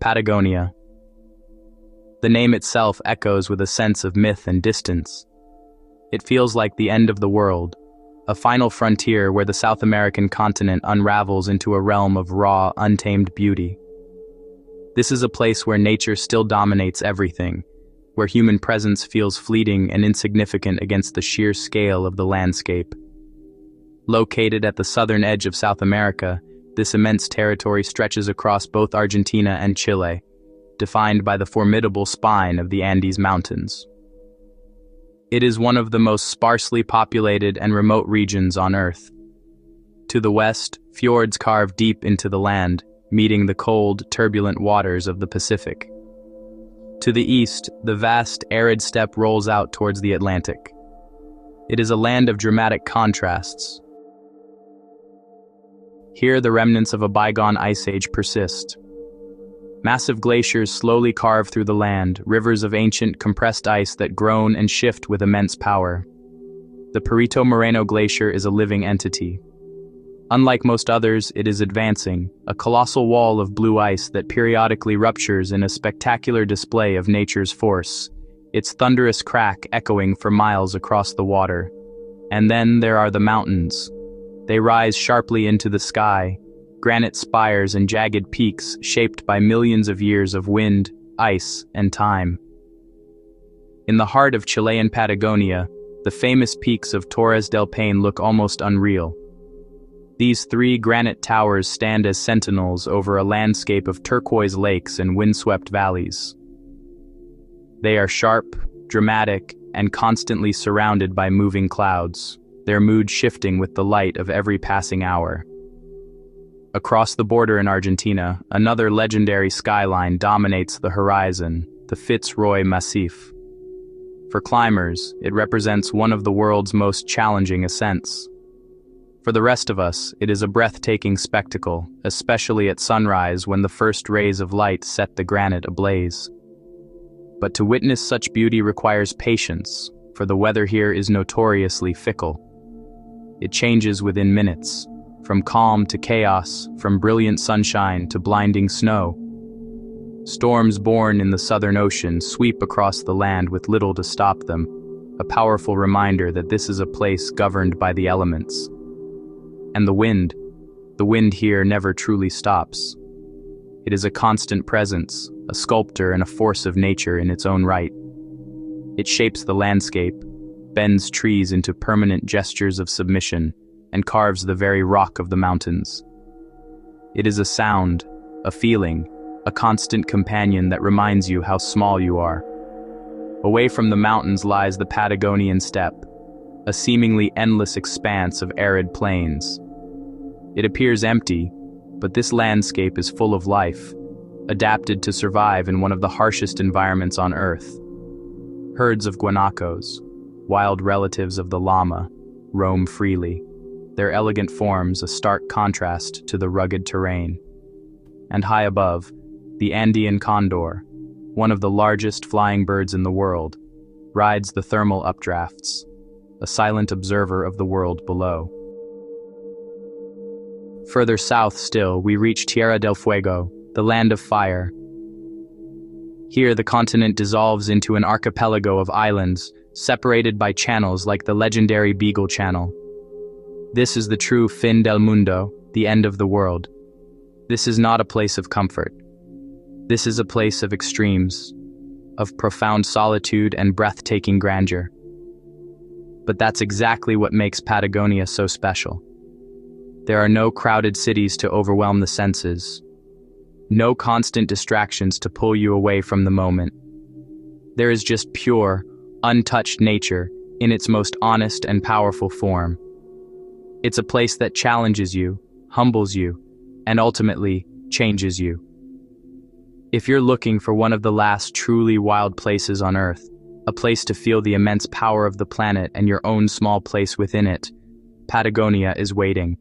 Patagonia. The name itself echoes with a sense of myth and distance. It feels like the end of the world, a final frontier where the South American continent unravels into a realm of raw, untamed beauty. This is a place where nature still dominates everything, where human presence feels fleeting and insignificant against the sheer scale of the landscape. Located at the southern edge of South America, this immense territory stretches across both Argentina and Chile, defined by the formidable spine of the Andes Mountains. It is one of the most sparsely populated and remote regions on Earth. To the west, fjords carve deep into the land, meeting the cold, turbulent waters of the Pacific. To the east, the vast, arid steppe rolls out towards the Atlantic. It is a land of dramatic contrasts. Here, the remnants of a bygone ice age persist. Massive glaciers slowly carve through the land, rivers of ancient, compressed ice that groan and shift with immense power. The Perito Moreno Glacier is a living entity. Unlike most others, it is advancing, a colossal wall of blue ice that periodically ruptures in a spectacular display of nature's force, its thunderous crack echoing for miles across the water. And then there are the mountains. They rise sharply into the sky, granite spires and jagged peaks shaped by millions of years of wind, ice, and time. In the heart of Chilean Patagonia, the famous peaks of Torres del Paine look almost unreal. These three granite towers stand as sentinels over a landscape of turquoise lakes and windswept valleys. They are sharp, dramatic, and constantly surrounded by moving clouds, their mood shifting with the light of every passing hour. Across the border in Argentina, another legendary skyline dominates the horizon, the Fitzroy Massif. For climbers, it represents one of the world's most challenging ascents. For the rest of us, it is a breathtaking spectacle, especially at sunrise when the first rays of light set the granite ablaze. But to witness such beauty requires patience, for the weather here is notoriously fickle. It changes within minutes. From calm to chaos, from brilliant sunshine to blinding snow. Storms born in the Southern Ocean sweep across the land with little to stop them, a powerful reminder that this is a place governed by the elements. And the wind here never truly stops. It is a constant presence, a sculptor and a force of nature in its own right. It shapes the landscape, bends trees into permanent gestures of submission, and carves the very rock of the mountains. It is a sound, a feeling, a constant companion that reminds you how small you are. Away from the mountains lies the Patagonian steppe, a seemingly endless expanse of arid plains. It appears empty, but this landscape is full of life, adapted to survive in one of the harshest environments on Earth. Herds of guanacos, wild relatives of the llama, roam freely, their elegant forms a stark contrast to the rugged terrain. And high above, the Andean condor, one of the largest flying birds in the world, rides the thermal updrafts, a silent observer of the world below. Further south still, we reach Tierra del Fuego, the land of fire. Here, the continent dissolves into an archipelago of islands, separated by channels like the legendary Beagle Channel. This is the true fin del mundo, the end of the world. This is not a place of comfort. This is a place of extremes, of profound solitude and breathtaking grandeur. But that's exactly what makes Patagonia so special. There are no crowded cities to overwhelm the senses, no constant distractions to pull you away from the moment. There is just pure, untouched nature in its most honest and powerful form. It's a place that challenges you, humbles you, and ultimately changes you. If you're looking for one of the last truly wild places on Earth, a place to feel the immense power of the planet and your own small place within it, Patagonia is waiting.